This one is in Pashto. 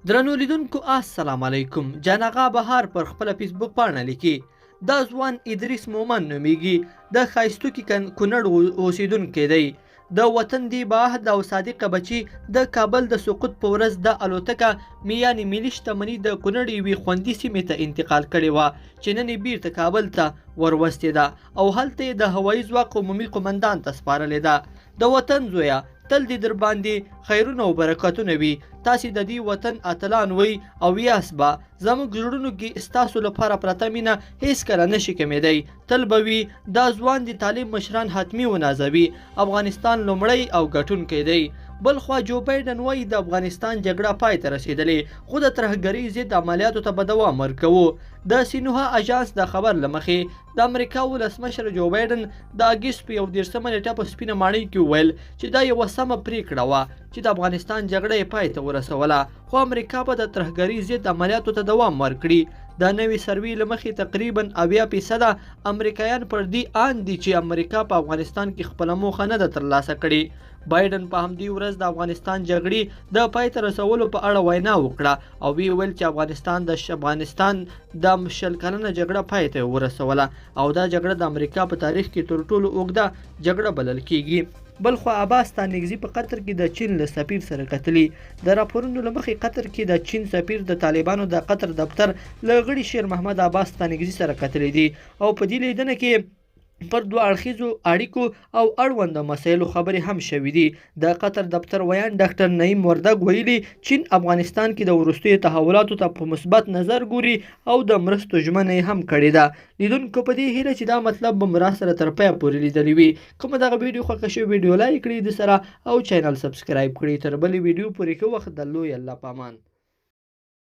درنو لیدونکو السلام علیکم. جانغا بهار پر خپل فیسبوک باندې لیکي دا ځوان ادریس مومن نومیږي. د ښایستو کې کونړ اوسیدونکی دی. د وطن دی باعهد او صادقه بچي د کابل د سقوط په ورځ د الوتکه میانې ملي شتمني د کونړ یوې خوندي سیمې ته انتقال کړې وه چې نن یې بیرته کابل ته وروستې ده او هلته یې د هوایي ځواک عمومي قمندان ته سپارلې ده. د وطن زویه تل دې در باندې خیرونه او برکتونه وي. تاسې د دې وطن اتلان وئ او یاست به. زموږ زړونو کې ستاسو لپاره پرته مینه هیڅکله نشي کمېدی. تل به وي. دا ځوان د تعلیم مشران حتمي ونازوي. افغانستان لومړی او ګټونکی دی. بل خوا جو بایډن وایي د افغانستان جګړه پای ته رسېدلې، خو د ترهګرۍ ضد عملیاتو ته به دوام ورکوو. د سینوها اژانس د خبر له مخې د امریکا ولسمشر جو بایډن د اګست په 11 نیټه په سپینه ماڼۍ کې وویل چې دا یوه سمه پریکړه وه چې د افغانستان جګړه یې پای ته ورسوله، خو امریکا به د ترهګرۍ ضد عملیاتو ته دوام ورکړي. د نوې سروې له مخې تقریبا 80% امریکایان پر دې آن دي چې امریکا په افغانستان کې خپله موخه نه ده ترلاسه کړې. بایډن په همدې ورځ د افغانستان جګړې د پای ته رسولو په اړه وینا وکړه او ویې ویل چې افغانستان د 100 کلنه جګړه پای ته ورسوله او دا جګړه د امریکا په تاریخ کې تر ټولو اوږده جګړه بلل کیږي. بل خو عباس ستانکزي په قطر کې د چین له سفیر سره کتلي. د راپورونو له مخې قطر کې د چین سفیر د طالبانو د قطر دفتر له غړي شیر محمد عباس ستانکزي سره کتلي دي او په دې لیدنه کې پر دوه اړخیزو اړیکو او اړونده مسایلو خبرې هم شوې دي. د قطر دفتر ویان ډاکټر نعیم وردګ ویلي چین افغانستان کې د وروستیو تحولاتو ته په مثبت نظر ګوري او د مرستو ژمنه یې هم کړې ده. لیدونکو په دې هیله چې دا مطلب به مو راسره تر پایه پورې لیدلی وي. کومه دغه ویډیو خوښه شوې ویډیو لایک کړئ د سره او چینل سبسکرایب کړئ. تر بلې ویډیو پورې ښه وخت درلود. الله پامان.